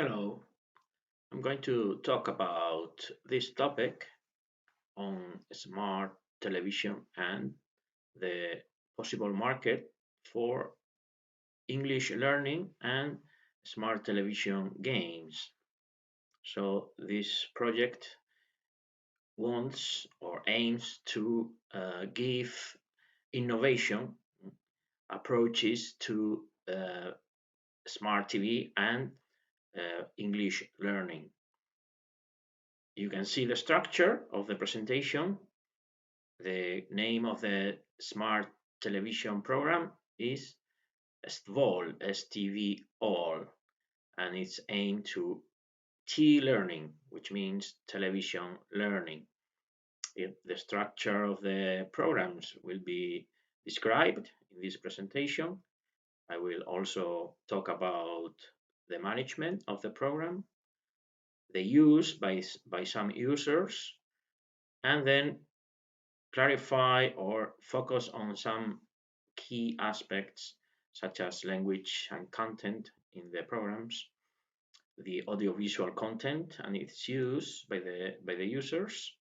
Hello, I'm going to talk about this topic on smart television and the possible market for English learning and smart television games. So, this project wants or aims to give innovation approaches to smart TV and English learning. You can see the structure of the presentation. The name of the smart television program is STVOL, STV all, and it's aimed to T-learning, which means television learning. The structure of the programs will be described in this presentation. I will also talk about the management of the program, the use by some users, and then clarify or focus on some key aspects such as language and content in the programs, the audiovisual content and its use by the users,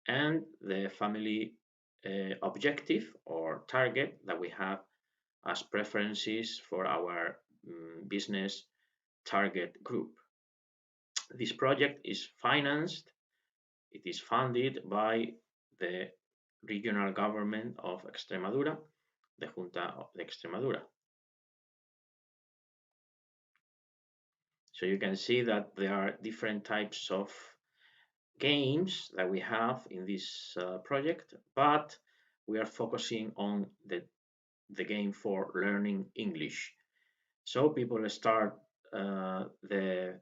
and the family objective or target that we have as preferences for our business target group. This project is financed, it is funded by the regional government of Extremadura, the Junta de Extremadura. So you can see that there are different types of games that we have in this project, but we are focusing on the game for learning English. So people start the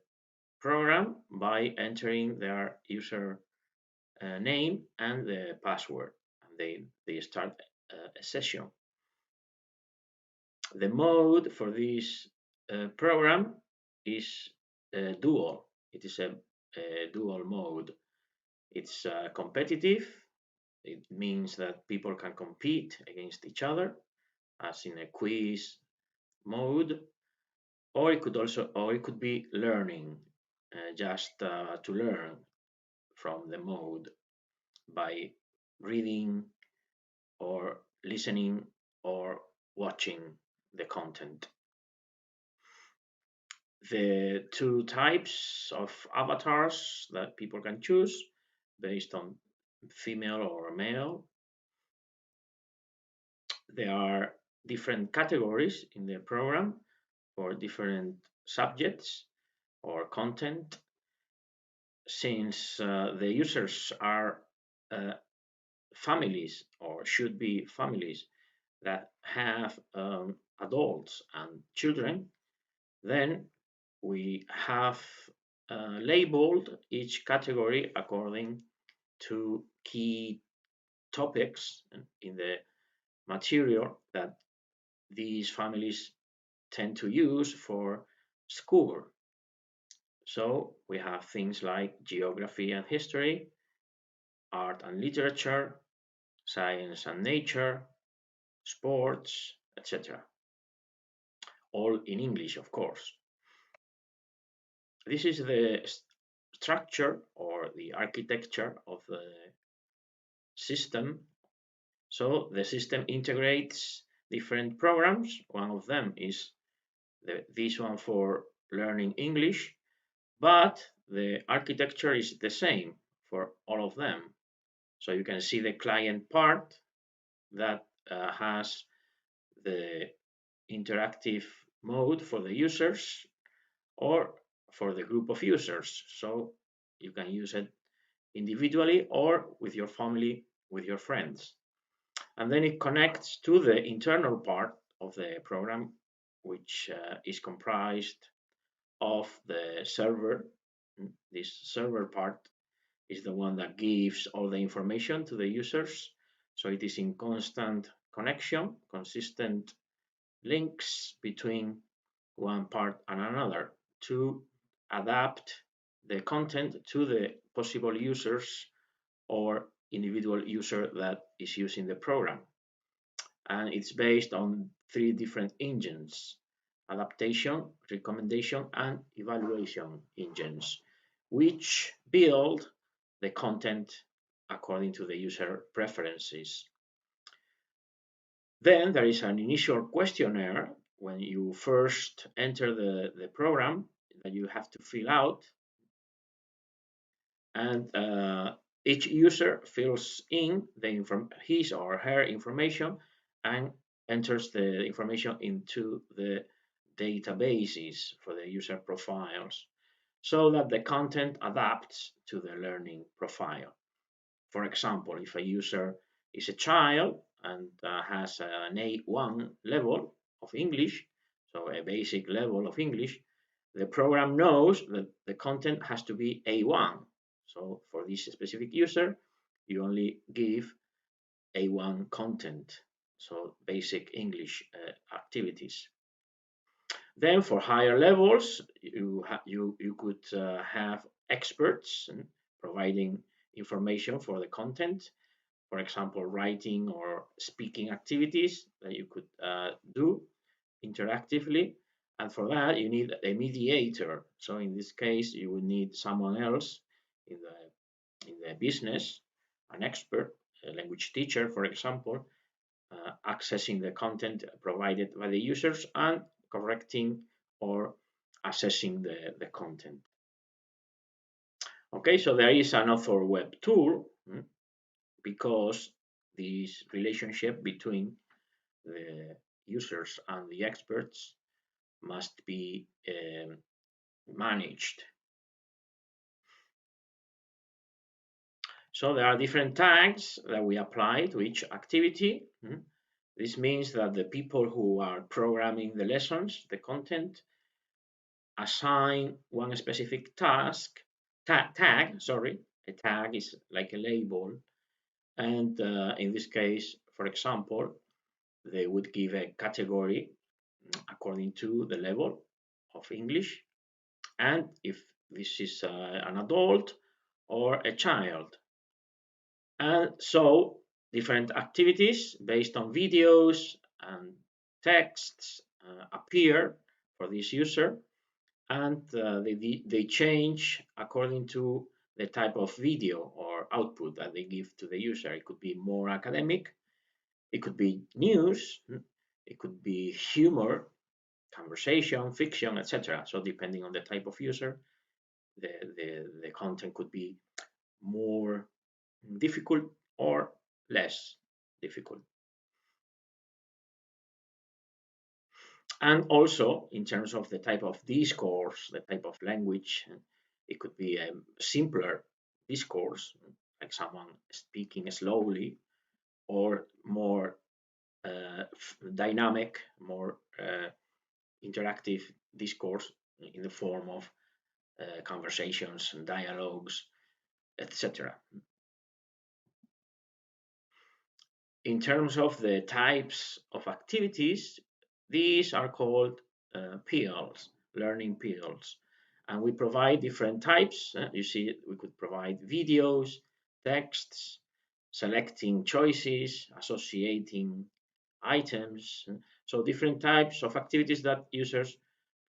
program by entering their user name and the password, and they start a session. The mode for this program is dual. It is a dual mode. It's competitive. It means that people can compete against each other, as in a quiz mode, or it could be learning, just to learn from the mode by reading or listening or watching the content. The two types of avatars that people can choose based on female or male. There are different categories in the program for different subjects or content. Since the users are families or should be families that have adults and children, then we have labeled each category according to key topics in the material that these families tend to use for school. So we have things like geography and history, art and literature, science and nature, sports, etc. All in English, of course. This is the structure or the architecture of the system. So the system integrates different programs. One of them is this one for learning English, but the architecture is the same for all of them. So you can see the client part that has the interactive mode for the users or for the group of users. So you can use it individually or with your family, with your friends. And then it connects to the internal part of the program, which is comprised of the server. This server part is the one that gives all the information to the users. So it is in constant connection, consistent links between one part and another to adapt the content to the possible users or individual user that is using the program. And it's based on three different engines. adaptation, recommendation, and evaluation engines, which build the content according to the user preferences. Then there is an initial questionnaire when you first enter the program that you have to fill out, and each user fills in his or her information and enters the information into the databases for the user profiles so that the content adapts to the learning profile. For example, if a user is a child and has an A1 level of English, so a basic level of English, the program knows that the content has to be A1. So for this specific user, you only give A1 content, so basic English activities. Then for higher levels, you could have experts providing information for the content. For example, writing or speaking activities that you could do interactively. And for that, you need a mediator. So in this case, you will need someone else in the business, an expert, a language teacher, for example, accessing the content provided by the users and correcting or assessing the content. Okay, so there is an author web tool because this relationship between the users and the experts must be managed. So there are different tags that we apply to each activity. This means that the people who are programming the lessons, the content, assign one specific tag, sorry, a tag is like a label. And in this case, for example, they would give a category according to the level of English, and if this is an adult or a child. And so different activities based on videos and texts appear for this user, and they change according to the type of video or output that they give to the user. It could be more academic, it could be news, it could be humor, conversation, fiction, etc. So depending on the type of user, the content could be more difficult or less difficult. And also in terms of the type of discourse, the type of language, it could be a simpler discourse, like someone speaking slowly, or more dynamic, more interactive discourse in the form of conversations and dialogues, etc. In terms of the types of activities, these are called PLs, learning PLs. And we provide different types. You see, we could provide videos, texts, selecting choices, associating items. So different types of activities that users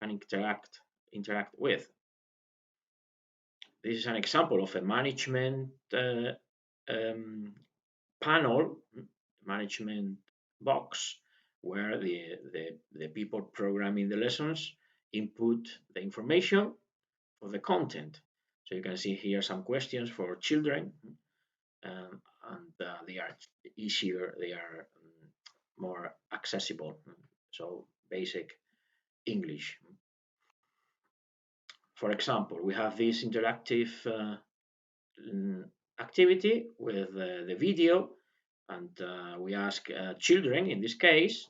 can interact with. This is an example of a management panel, management box, where the people programming the lessons input the information for the content. So you can see here some questions for children, and they are easier, they are more accessible. So basic English. For example, we have this interactive activity with the video, and we ask children, in this case,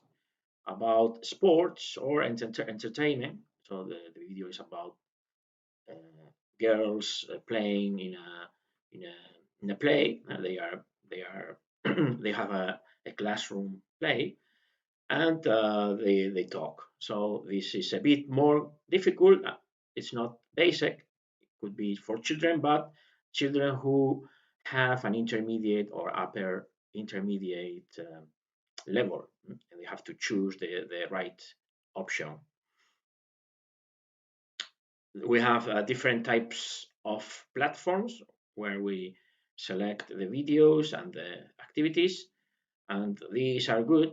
about sports or entertainment. So the video is about girls playing in a play. They have a classroom play, and they talk. So this is a bit more difficult. It's not basic. It could be for children, but children who have an intermediate or upper intermediate level, and they have to choose the right option. We have different types of platforms where we select the videos and the activities, and these are good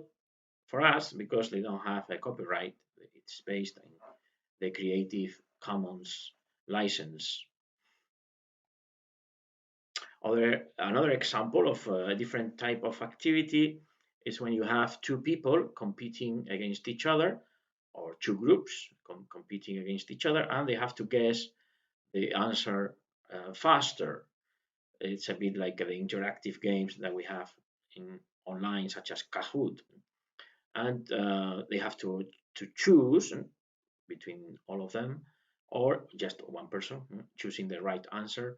for us because they don't have a copyright. It's based on the Creative Commons license. Another example of a different type of activity is when you have two people competing against each other, or two groups competing against each other, and they have to guess the answer faster. It's a bit like the interactive games that we have in online, such as Kahoot, and they have to choose between all of them, or just one person choosing the right answer.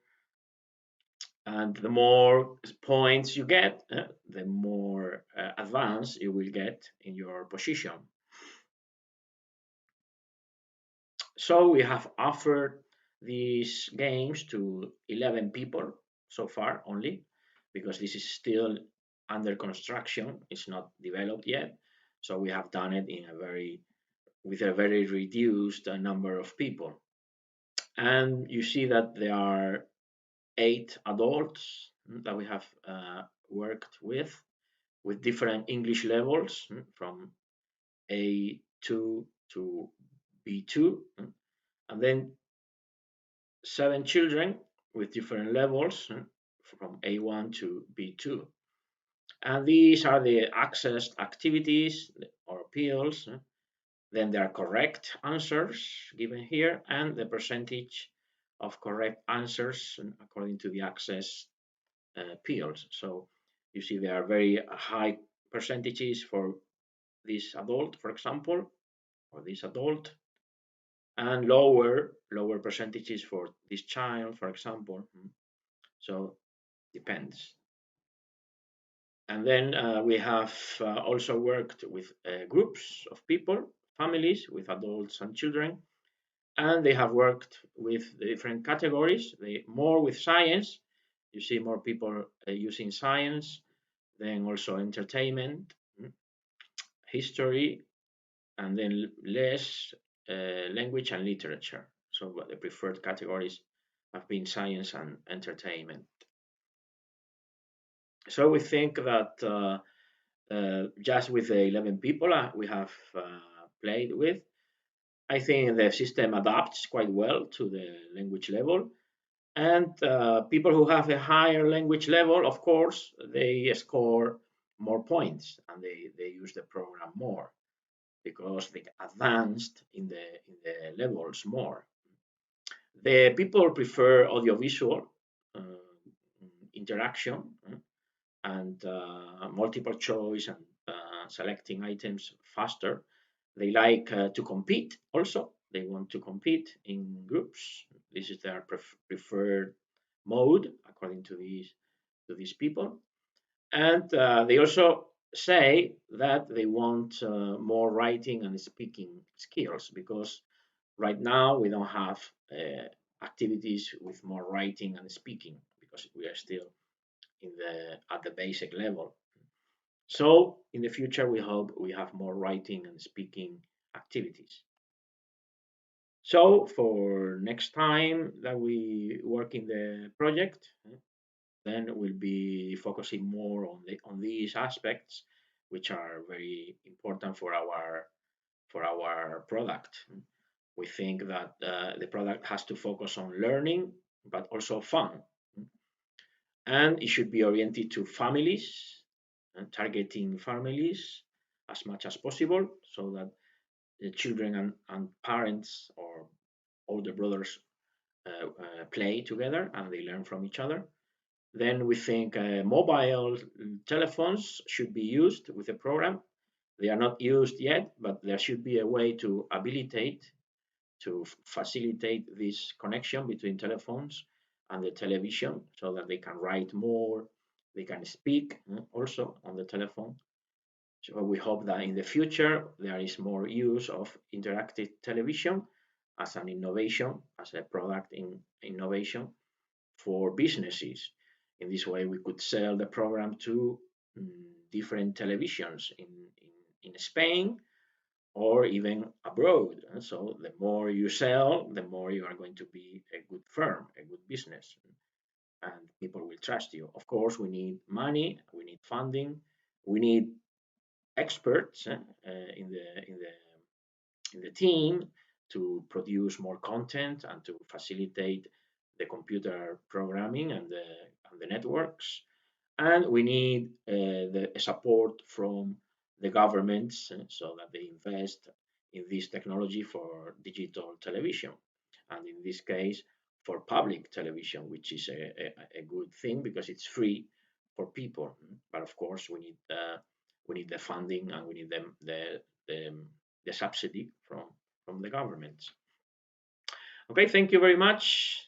And the more points you get, the more advanced you will get in your position. So we have offered these games to 11 people so far only, because this is still under construction. It's not developed yet. So we have done it with a very reduced number of people. And you see that there are 8 adults that we have worked with different English levels from A2 to B2, and then 7 children with different levels from A1 to B2. And these are the accessed activities or appeals. Then there are correct answers given here, and the percentage of correct answers according to the access appeals. So you see there are very high percentages for this adult, for example, or this adult, and lower percentages for this child, for example. So depends. And then we have also worked with groups of people, families with adults and children, and they have worked with different categories. They more with science. You see more people using science, then also entertainment, history, and then less language and literature. So the preferred categories have been science and entertainment. So we think that just with the 11 people we have played with, I think the system adapts quite well to the language level. And people who have a higher language level, of course, they score more points and they use the program more because they advanced in the levels more. The people prefer audiovisual interaction and multiple choice and selecting items faster. They like to compete also. They want to compete in groups. This is their preferred mode according to these people. And they also say that they want more writing and speaking skills, because right now we don't have activities with more writing and speaking because we are still at the basic level. So in the future, we hope we have more writing and speaking activities. So for next time that we work in the project, then we'll be focusing more on these aspects, which are very important for our product. We think that the product has to focus on learning, but also fun, and it should be oriented to families and targeting families as much as possible, so that the children and parents or older brothers play together and they learn from each other. Then we think mobile telephones should be used with the program. They are not used yet, but there should be a way to facilitate this connection between telephones and the television, so that they can write more, they can speak also on the telephone. So we hope that in the future there is more use of interactive television as an innovation, as a product in innovation for businesses. In this way, we could sell the program to different televisions in Spain or even abroad. And so the more you sell, the more you are going to be a good firm, a good business, and people will trust you. Of course, we need money, we need funding, we need experts in the team to produce more content and to facilitate the computer programming and the networks. And we need the support from the governments so that they invest in this technology for digital television. And in this case, for public television, which is a good thing because it's free for people. But of course, we need the funding and we need the, the subsidy from the government. Okay, thank you very much.